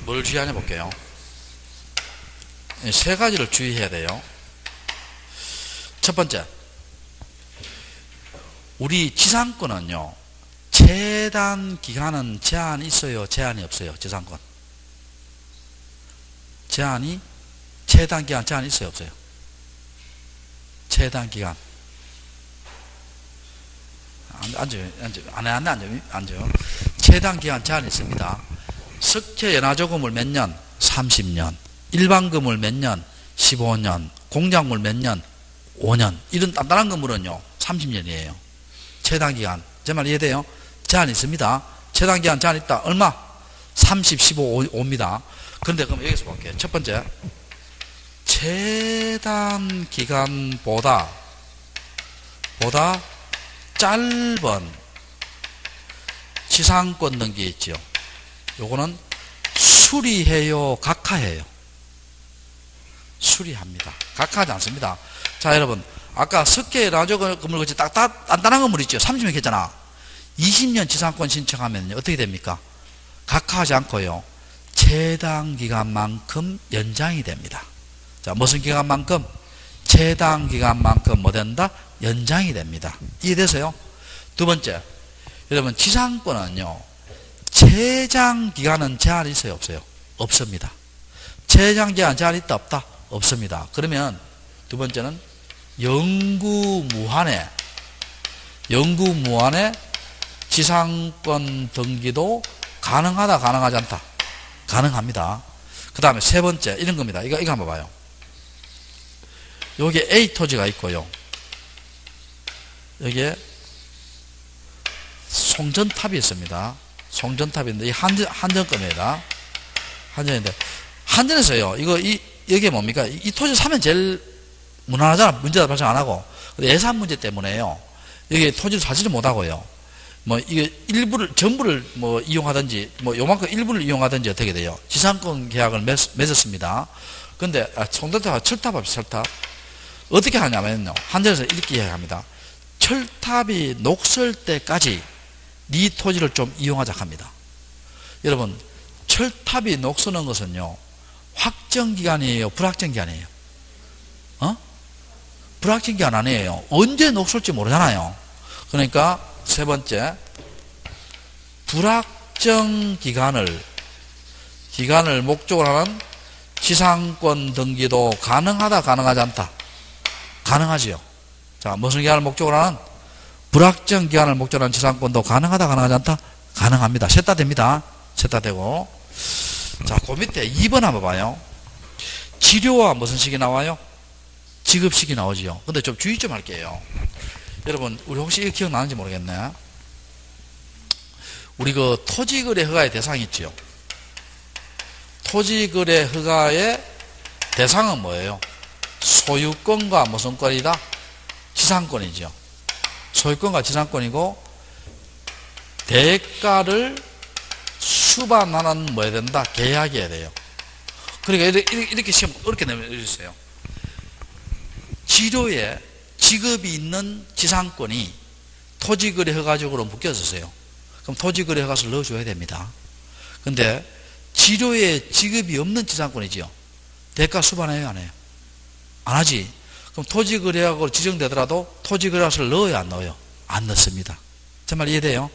뭘 주의하냐 볼게요. 세 가지를 주의해야 돼요. 첫 번째, 우리 지상권은요, 최단 기간은 제한이 있어요? 제한이 없어요? 지상권. 제한이, 최단 기간 제한이 있어요? 없어요? 최단 기간. 앉아요. 최단 기간 제한이 있습니다. 석회 연화조금을 몇 년? 30년. 일반금을 몇 년? 15년. 공작물 몇 년? 5년. 이런 단단한 건물은요, 30년이에요. 최단 기간. 제 말 이해돼요? 제한이 있습니다. 최단 기간 제한 있다. 얼마? 30, 15, 5입니다. 그런데 그럼 여기서 볼게요. 첫 번째, 최단 기간보다 짧은 지상권 등기 있죠. 요거는 수리해요, 각하해요? 수리합니다. 각하하지 않습니다. 자, 여러분, 아까 석계 라조 건물 같이 단단한 건물 있죠. 30년 했잖아. 20년 지상권 신청하면 어떻게 됩니까? 각하하지 않고요, 최단 기간만큼 연장이 됩니다. 자, 무슨 기간만큼? 최단 기간만큼 뭐 된다? 연장이 됩니다. 이해되세요? 두 번째, 여러분, 지상권은요, 최장 기간은 제한이 있어요? 없어요? 없습니다. 최장 기간 제한이 있다? 없다? 없습니다. 그러면 두 번째는 영구무한의 지상권 등기도 가능하다, 가능하지 않다? 가능합니다. 그 다음에 세 번째, 이런 겁니다. 이거 한번 봐요. 여기에 A 토지가 있고요. 여기에 송전탑이 있습니다. 송전탑인데, 이 한전급입니다. 한전인데, 한전에서요, 여기에 뭡니까? 이 토지 사면 제일 무난하잖아. 문제가 발생 안 하고. 예산 문제 때문에요. 여기 토지를 사지를 못하고요. 뭐, 이게 전부를 이용하든지, 요만큼 일부를 이용하든지 어떻게 돼요? 지상권 계약을 맺었습니다. 근데, 송전탑, 철탑, 철탑. 어떻게 하냐면요. 한전에서 이렇게 이야기합니다. 철탑이 녹슬 때까지 네 토지를 좀 이용하자 합니다. 여러분, 철탑이 녹슬는 것은요, 확정기간이에요? 불확정기간이에요? 불확정기간 아니에요. 언제 녹슬지 모르잖아요. 그러니까 세 번째, 불확정기간을 목적으로 하는 지상권 등기도 가능하다, 가능하지 않다? 가능하지요. 자, 무슨 기간을 목적으로 하는? 불확정 기간을 목적으로 하는 지상권도 가능하다, 가능하지 않다? 가능합니다. 셋 다 됩니다. 셋 다 되고. 자, 그 밑에 2번 한번 봐요. 지료와 무슨 식이 나와요? 지급식이 나오지요. 근데 좀 주의 좀 할게요. 여러분, 우리 혹시 이거 기억나는지 모르겠네. 우리 그 토지거래 허가의 대상이 있지요. 토지거래 허가의 대상은 뭐예요? 소유권과 무슨 권이다? 지상권이죠. 소유권과 지상권이고, 대가를 수반하는 뭐 해야 된다? 계약이어야 돼요. 그러니까 이렇게 시험 어렵게 내주세요. 지료에 지급이 있는 지상권이 토지거래 허가적으로 묶여졌어요. 그럼 토지거래 허가서를 넣어줘야 됩니다. 근데 지료에 지급이 없는 지상권이지요. 대가 수반해요, 안 해요? 안 하지. 그럼 토지거래약으로 지정되더라도 토지거래약을 넣어요, 안 넣어요? 안 넣습니다. 정말 이해돼요?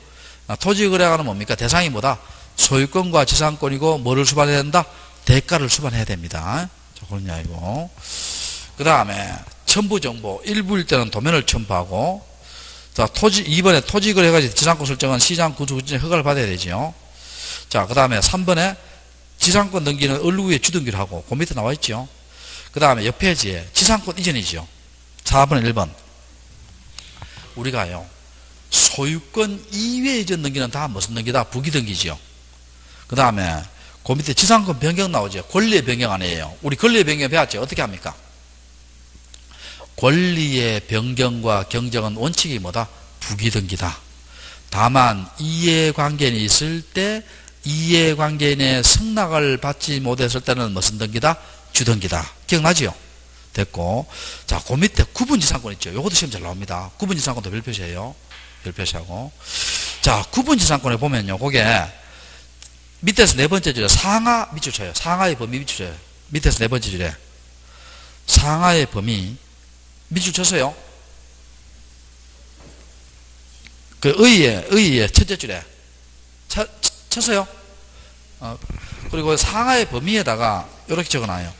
토지거래약은 뭡니까? 대상이 뭐다? 소유권과 지상권이고 뭐를 수반해야 된다? 대가를 수반해야 됩니다. 자, 그런 이야기고. 그 다음에 첨부정보. 일부일 때는 도면을 첨부하고, 자, 이번에 토지거래해가지고 지상권 설정한 시장 구조구조에 허가를 받아야 되죠. 자, 그 다음에 3번에 지상권 등기는 얼루에 주등기를 하고, 그 밑에 나와 있죠. 그 다음에 옆 페이지에 지상권 이전이죠. 4번에 1번. 우리가요, 소유권 이외 이전 등기는 다 무슨 등기다? 부기 등기죠. 그 다음에 그 밑에 지상권 변경 나오죠. 권리의 변경 아니에요. 우리 권리의 변경 배웠죠. 어떻게 합니까? 권리의 변경과 경정은 원칙이 뭐다? 부기 등기다. 다만 이해관계인이 있을 때 이해관계인의 승낙을 받지 못했을 때는 무슨 등기다? 주등기다. 기억나지요? 됐고. 자, 그 밑에 구분지상권 있죠. 요것도 시험 잘 나옵니다. 구분지상권도 별표시예요. 별표시하고. 자, 구분지상권에 보면요. 그게 밑에서 네 번째 줄에 상하 밑줄 쳐요. 상하의 범위 밑줄 쳐요. 밑에서 네 번째 줄에 상하의 범위 밑줄 쳤어요. 그 의의 첫째 줄에 쳤어요. 그리고 상하의 범위에다가 이렇게 적어놔요.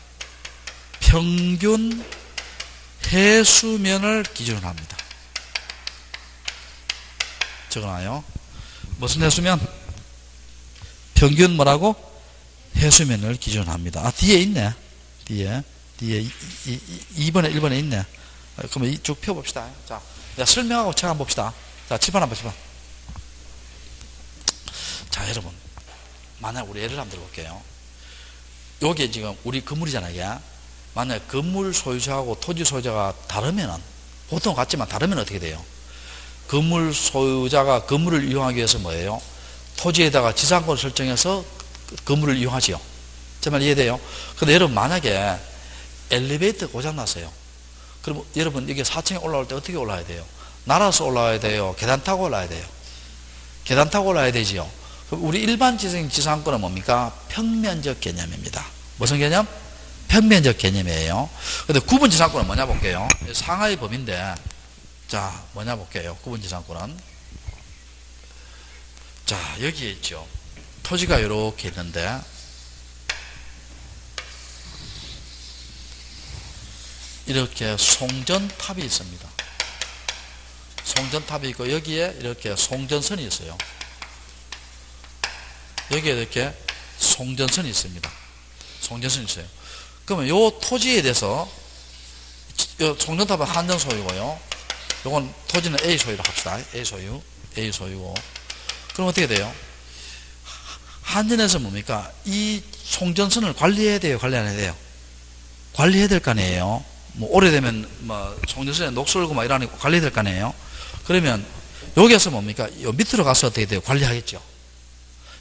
평균 해수면을 기준으로 합니다. 적어놔요. 무슨 해수면? 평균 뭐라고? 해수면을 기준으로 합니다. 아, 뒤에 있네. 뒤에 2번에 1번에 있네. 그러면 쭉 펴봅시다. 자, 설명하고 책 한번 봅시다. 자, 칠판 한번 칠판. 자, 여러분. 만약 우리 예를 한번 들어볼게요. 요게 지금 우리 건물이잖아요. 이게. 만약 건물 소유자하고 토지 소유자가 다르면은, 보통 같지만 다르면 어떻게 돼요? 건물 소유자가 건물을 이용하기 위해서 뭐예요? 토지에다가 지상권을 설정해서 건물을 이용하지요. 정말 이해돼요? 근데 여러분 만약에 엘리베이터 고장났어요. 그럼 여러분 여기 4층에 올라올 때 어떻게 올라야 돼요? 날아서 올라와야 돼요? 계단 타고 올라야 돼요? 계단 타고 올라야 되지요. 그럼 우리 일반적인 지상권은 뭡니까? 평면적 개념입니다. 무슨 개념? 평면적 개념이에요. 근데 구분지상권은 뭐냐 볼게요. 상하의 범위인데, 자, 뭐냐 볼게요. 구분지상권은. 자, 여기에 있죠. 토지가 이렇게 있는데, 이렇게 송전탑이 있습니다. 송전탑이 있고, 여기에 이렇게 송전선이 있어요. 여기에 이렇게 송전선이 있습니다. 송전선이 있어요. 그러면 요 토지에 대해서, 요 송전탑은 한전 소유고요. 요건 토지는 A 소유로 합시다. A 소유고. 그럼 어떻게 돼요? 한전에서 뭡니까? 이 송전선을 관리해야 돼요? 관리 안 해야 돼요? 관리해야 될 거 아니에요? 뭐, 오래되면, 뭐, 송전선에 녹슬고 막 이러니까 관리해야 될 거 아니에요? 그러면, 여기에서 뭡니까? 요 밑으로 가서 어떻게 돼요? 관리하겠죠?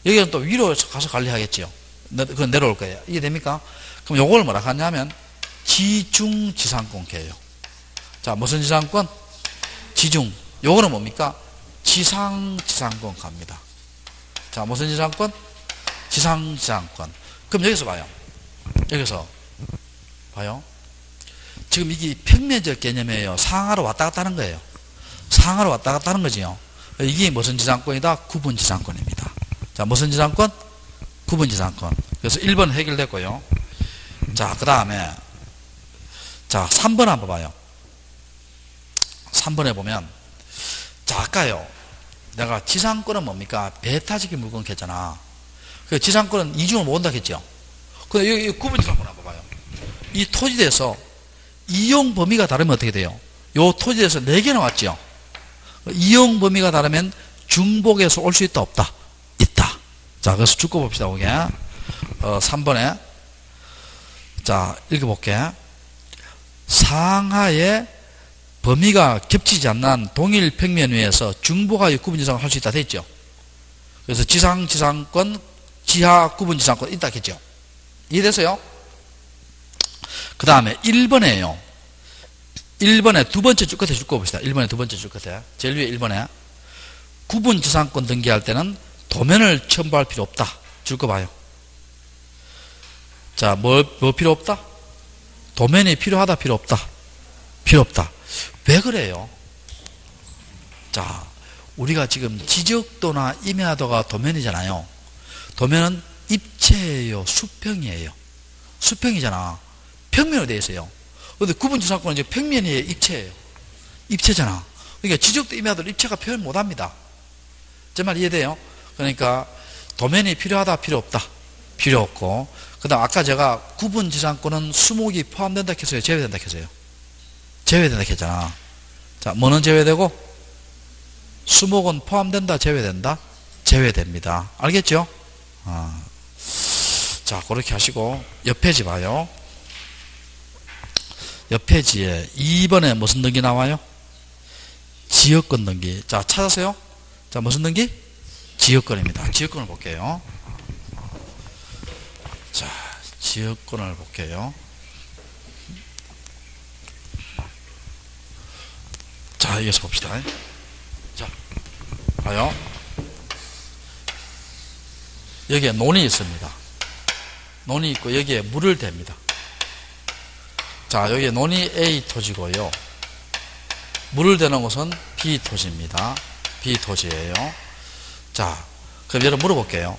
여기는 또 위로 가서 관리하겠죠? 그건 내려올 거예요. 이해됩니까? 그럼 요걸 뭐라 하냐면, 지중지상권계예요. 자, 무슨 지상권? 지중. 요거는 뭡니까? 지상지상권 갑니다. 자, 무슨 지상권? 지상지상권. 그럼 여기서 봐요. 여기서 봐요. 지금 이게 평면적 개념이에요. 상하로 왔다 갔다 하는 거예요. 상하로 왔다 갔다 하는 거지요. 이게 무슨 지상권이다? 구분지상권입니다. 자, 무슨 지상권? 구분지상권. 그래서 1번 해결됐고요. 자, 그 다음에 자, 3번 한번 봐요. 3번에 보면, 자, 아까요. 내가 지상권은 뭡니까? 배타적인 물건 했잖아. 그 지상권은 이중을 못 온다 했죠. 근데 여기 구분지상권 한번 봐요. 이 토지대에서 이용 범위가 다르면 어떻게 돼요? 요 토지대에서 4개 나왔죠. 이용 범위가 다르면 중복에서 올 수 있다, 없다? 있다. 자, 그래서 죽고 봅시다, 오게. 3번에. 자, 읽어볼게. 상하의 범위가 겹치지 않는 동일 평면 위에서 중복하여 구분지상을 할 수 있다 됐죠. 그래서 지상권, 지하 구분지상권 있다 했죠. 이해됐어요? 그 다음에 1번에요. 1번에 두 번째 줄 끝에 줄 거 봅시다. 1번에 두 번째 줄 끝에. 제일 위에 1번에. 구분지상권 등기할 때는 도면을 첨부할 필요 없다. 줄 거 봐요. 자, 뭐 필요 없다? 도면이 필요하다, 필요 없다? 필요 없다. 왜 그래요? 자, 우리가 지금 지적도나 임야도가 도면이잖아요. 도면은 입체예요, 수평이에요. 수평이잖아. 평면으로 되어 있어요. 근데 구분지상권은 이제 평면이에요, 입체예요. 입체잖아. 그러니까 지적도 임야도를 입체가 표현 못 합니다. 제 말 이해돼요? 그러니까 도면이 필요하다, 필요 없다? 필요 없고, 그 다음 아까 제가 구분지상권은 수목이 포함된다 했어요, 제외된다 했어요? 제외된다 했잖아. 자, 뭐는 제외되고? 수목은 포함된다, 제외된다? 제외됩니다. 알겠죠? 자, 그렇게 하시고 옆 페이지 봐요. 옆 페이지에 2번에 무슨 등기 나와요? 지역권 등기. 자, 찾았어요? 자, 무슨 등기? 지역권입니다. 지역권을 볼게요. 자, 지역권을 볼게요. 자, 여기서 봅시다. 자, 봐요. 여기에 논이 있습니다. 논이 있고 여기에 물을 댑니다. 자, 여기에 논이 A 토지고요. 물을 대는 곳은 B 토지입니다. B 토지예요. 자, 그럼 여러분 물어볼게요.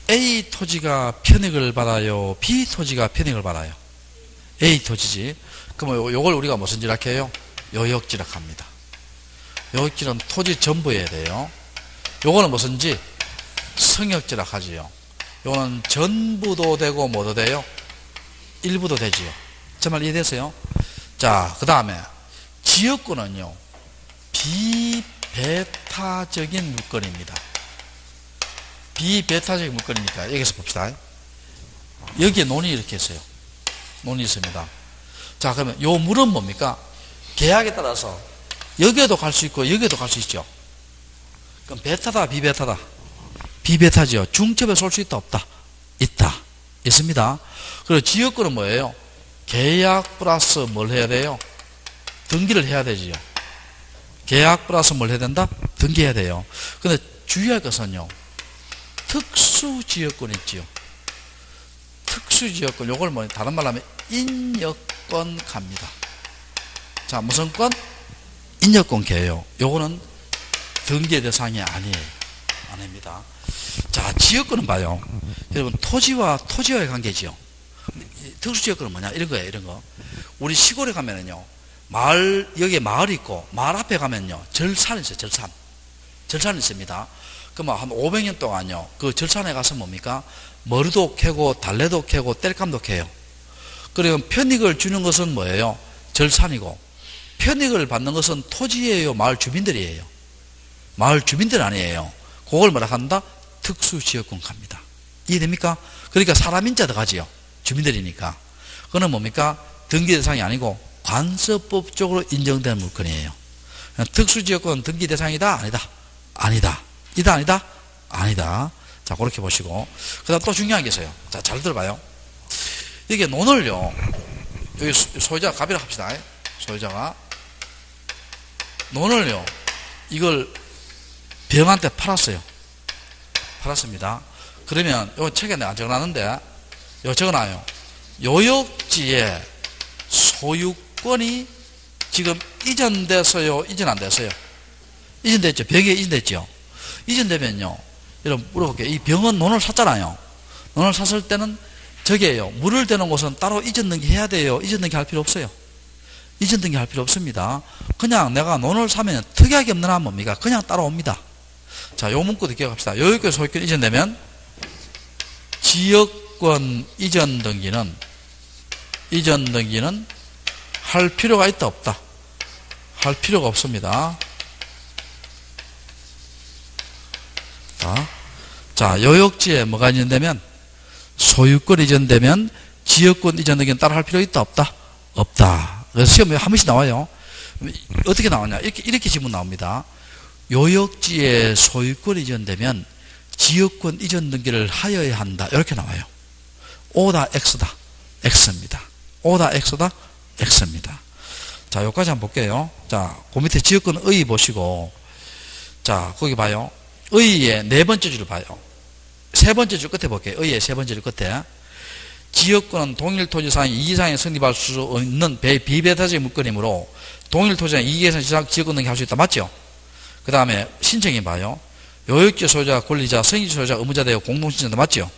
A 토지가 편익을 받아요? B 토지가 편익을 받아요? A 토지지. 그럼 요걸 우리가 무슨 지락해요? 요역지락합니다. 요역지락은 토지 전부여야 돼요. 요거는 무슨지? 성역지락하지요. 요거는 전부도 되고 뭐도 돼요? 일부도 되지요. 정말 이해되세요? 자, 그 다음에 지역권은요, 비배타적인 물건입니다. 비배타적인 물건이니까 여기서 봅시다. 여기에 논이 이렇게 있어요. 논이 있습니다. 자, 그러면 요 물은 뭡니까? 계약에 따라서 여기에도 갈 수 있고 여기에도 갈 수 있죠. 그럼 배타다, 비배타다? 비배타지요. 중첩에 쏠 수 있다, 없다? 있다. 있습니다. 그리고 지역권은 뭐예요? 계약 플러스 뭘 해야 돼요? 등기를 해야 되지요. 계약 플러스 뭘 해야 된다? 등기해야 돼요. 근데 주의할 것은요, 특수지역권 있지요. 특수지역권, 요걸 뭐, 다른 말로 하면 인여권 갑니다. 자, 무슨 권? 인여권 개요. 요거는 등기의 대상이 아니에요. 아닙니다. 자, 지역권은 봐요. 여러분, 토지와의 관계지요. 특수지역권은 뭐냐? 이런 거예요, 이런 거. 우리 시골에 가면은요, 여기에 마을이 있고, 마을 앞에 가면요, 절산이 있어요, 절산. 절산이 있습니다. 그럼 한 500년 동안요, 그 절산에 가서 뭡니까? 머루도 캐고, 달래도 캐고, 땔감도 캐요. 그러면 편익을 주는 것은 뭐예요? 절산이고, 편익을 받는 것은 토지예요, 마을 주민들이에요? 마을 주민들 아니에요. 그걸 뭐라 한다? 특수지역권 갑니다. 이해됩니까? 그러니까 사람 인자 들어가지요. 주민들이니까. 그거는 뭡니까? 등기 대상이 아니고 관서법적으로 인정된 물건이에요. 특수지역권 등기 대상이다? 아니다? 아니다. 이다? 아니다? 아니다. 자, 그렇게 보시고. 그 다음 또 중요한 게 있어요. 자, 잘 들어봐요. 이게 논을요, 여기 소유자가 갑이라 합시다. 소유자가. 논을요, 이걸 병한테 팔았어요. 팔았습니다. 그러면 요 책에 내가 적어놨는데, 요 적어놔요. 요역지에 소유권이 지금 이전됐어요? 이전 안 됐어요? 이전됐죠. 벽에 이전됐죠. 이전되면요, 여러분 물어볼게요. 이 병은 논을 샀잖아요. 논을 샀을 때는 저기에요, 물을 대는 곳은 따로 이전 등기 해야 돼요? 이전 등기 할 필요 없어요? 이전 등기 할 필요 없습니다. 그냥 내가 논을 사면 특이하게 없는 한 뭡니까? 그냥 따라옵니다. 자, 요 문구도 기억합시다. 요역지에 소유권 이전되면 지역권 이전 등기는 할 필요가 있다, 없다? 할 필요가 없습니다. 자, 요역지에 뭐가 이전되면, 소유권 이전되면 지역권 이전 등기는 따로 할 필요 있다, 없다? 없다. 그래서 시험에 한 번씩 나와요. 어떻게 나오냐? 이렇게 질문 나옵니다. 요역지에 소유권 이전되면 지역권 이전 등기를 하여야 한다. 이렇게 나와요. O다 X다. X입니다. O다 X다. X입니다. 자, 여기까지 한번 볼게요. 자, 그 밑에 지역권 의 보시고, 자, 거기 봐요. 의의 네 번째 줄을 봐요. 세 번째 줄 끝에 볼게요. 의의 세 번째 줄 끝에. 지역권은 동일 토지상 이 이상에 성립할 수 없는 비배타적 물건이므로 동일 토지상 이 이상 지역권 등기 할 수 있다. 맞죠? 그 다음에 신청해 봐요. 요역지 소유자, 권리자, 성역지 소유자, 의무자 되어 공동신청다. 맞죠?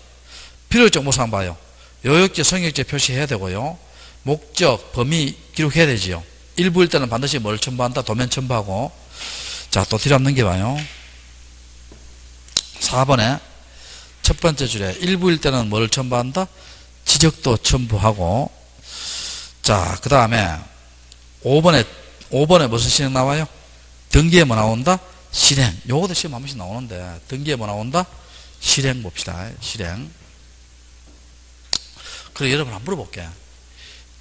필요적 모사항 봐요. 요역지, 성역지 표시해야 되고요. 목적, 범위 기록해야 되지요. 일부일 때는 반드시 뭘 첨부한다? 도면 첨부하고. 자, 또 뒤로 한번 넘겨봐요. 4번에 첫 번째 줄에 일부일 때는 뭘 첨부한다? 지적도 첨부하고. 자, 그 다음에 5번에 무슨 실행 나와요? 등기에 뭐 나온다? 실행. 요것도 시험 한 번씩 나오는데, 등기에 뭐 나온다? 실행 봅시다. 실행. 그리고 여러분 한번 물어볼게.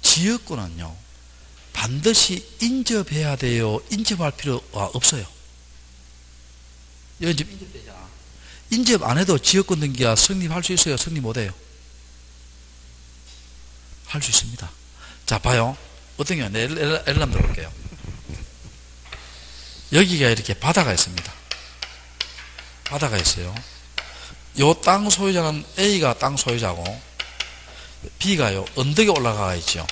지역권은요, 반드시 인접해야 돼요? 인접할 필요가 없어요? 이건 지금 인접되잖아. 인접 안 해도 지역권 등기가 성립할 수 있어요? 성립 못 해요? 할 수 있습니다. 자, 봐요. 어떤 경우, 예를 한번 들어볼게요. 여기가 이렇게 바다가 있습니다. 바다가 있어요. 요 땅 소유자는 A가 땅 소유자고, B가요, 언덕에 올라가 있죠.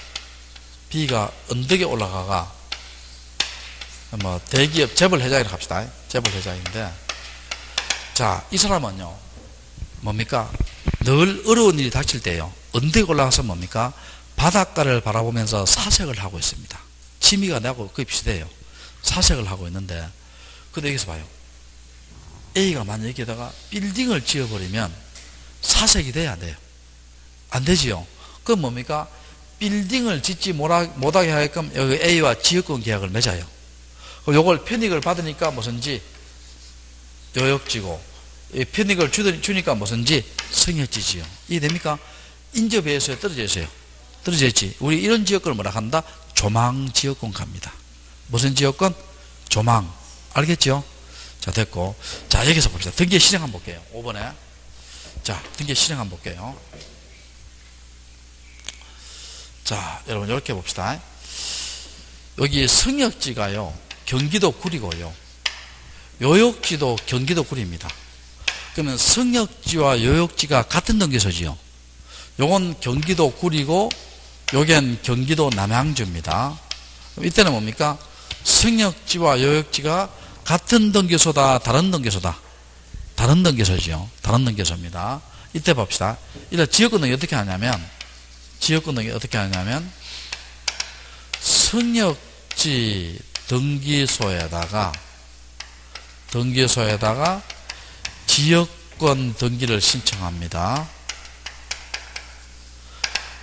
B가 언덕에 올라가가, 뭐, 대기업 재벌 회장이라고 합시다. 재벌 회장인데, 자, 이 사람은요, 뭡니까? 늘 어려운 일이 닥칠 때요, 언덕에 올라가서 뭡니까? 바닷가를 바라보면서 사색을 하고 있습니다. 취미가 나하고 거의 비슷해요. 사색을 하고 있는데, 근데 여기서 봐요. A가 만약 여기다가 빌딩을 지어버리면 사색이 돼야 안 돼요? 안 되지요? 그럼 뭡니까? 빌딩을 짓지 못하게 하게끔 여기 A와 지역권 계약을 맺어요. 그럼 요걸 편익을 받으니까 무슨지 요역지고, 편익을 주니까 무슨지 성역지지요. 이해됩니까? 인접에서 떨어져 있어요. 떨어져 있지. 우리 이런 지역권을 뭐라 한다? 조망 지역권 갑니다. 무슨 지역권? 조망. 알겠죠? 자, 됐고. 자, 여기서 봅시다. 등기 실행 한번 볼게요. 5번에. 자, 등기 실행 한번 볼게요. 자, 여러분, 이렇게 봅시다. 여기 성역지가요, 경기도 구리고요. 요역지도 경기도 구리입니다. 그러면 성역지와 요역지가 같은 등기소지요. 요건 경기도 구리고, 요겐 경기도 남양주입니다. 이때는 뭡니까? 성역지와 요역지가 같은 등기소다, 다른 등기소다? 다른 등기소지요. 다른 등기소입니다. 이때 봅시다. 일단 지역권 등기 어떻게 하냐면, 성역지 등기소에다가 지역권 등기를 신청합니다.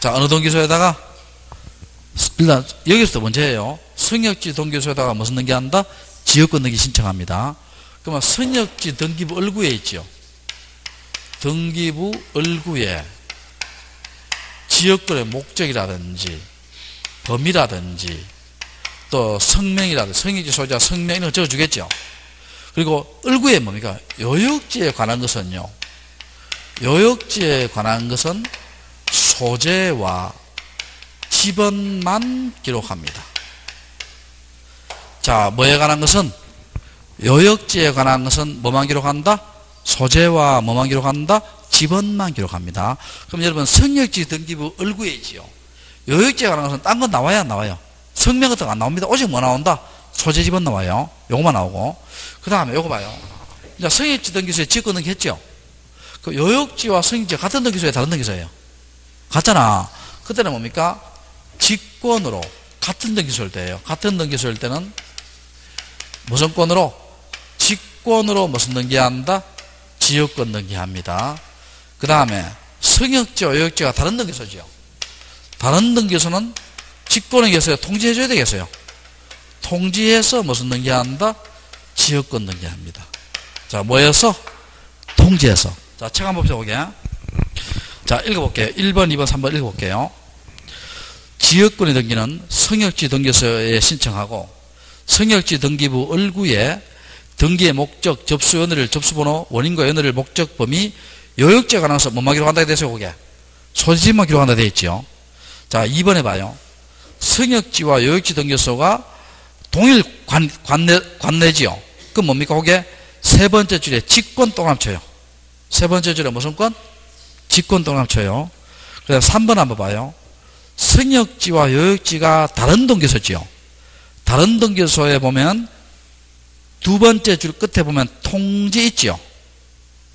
자, 어느 등기소에다가? 일단 여기서부터 문제예요. 성역지 등기소에다가 무슨 등기한다? 지역권 등기 신청합니다. 그러면 성역지 등기부 얼구에 있죠. 등기부 얼구에 지역권의 목적이라든지 범위라든지 또 성명이라든지 성역지 소유자 성명 이런 거 적어주겠죠. 그리고 얼구에 뭡니까? 요역지에 관한 것은요, 요역지에 관한 것은 소재와 지번만 기록합니다. 자, 뭐에 관한 것은? 요역지에 관한 것은 뭐만 기록한다? 소재와 뭐만 기록한다? 지번만 기록합니다. 그럼 여러분, 성역지 등기부 얼구에 있지요. 요역지에 관한 것은 딴 건 나와야 안 나와요? 성명 같은 거 안 나옵니다. 오직 뭐 나온다? 소재 지번 나와요. 요거만 나오고. 그 다음에 요거 봐요. 이제 성역지 등기소에 지역권 등기 했죠? 그 요역지와 성역지 같은 등기소에 다른 등기소예요? 같잖아. 그때는 뭡니까? 직권으로 같은 등기소일 때예요. 같은 등기소일 때는 무슨 권으로? 직권으로 무슨 등기한다? 지역권 등기합니다. 그 다음에 성역지와 요역지가 다른 등기소죠. 다른 등기소는 직권에 계세요? 통지해줘야 되겠어요? 통지해서 무슨 등기한다? 지역권 등기합니다. 자, 뭐여서? 통지해서. 자, 책 한번 봅시다. 자, 읽어볼게요. 1번, 2번, 3번 읽어볼게요. 지역권의 등기는 성역지 등기소에 신청하고 성역지 등기부 얼구에 등기의 목적, 접수 연회를, 접수번호, 원인과 연회를, 목적, 범위, 요역지에 관해서 뭐만 기록한다 되세요, 그게? 소지만 기록한다 되어 있죠. 자, 2번에 봐요. 승역지와 요역지 등기소가 동일 관내지요. 그럼 뭡니까? 그게 세 번째 줄에 직권 동남처요. 세 번째 줄에 무슨 권? 직권 동남처요. 그래서 3번 한번 봐요. 승역지와 요역지가 다른 등기소지요. 다른 등기소에 보면 두 번째 줄 끝에 보면 통지 있지요.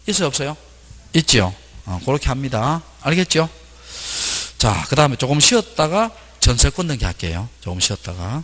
있어요, 없어요? 있지요. 그렇게 합니다. 알겠죠? 자, 그 다음에 조금 쉬었다가 전세권 등기 할게요. 조금 쉬었다가.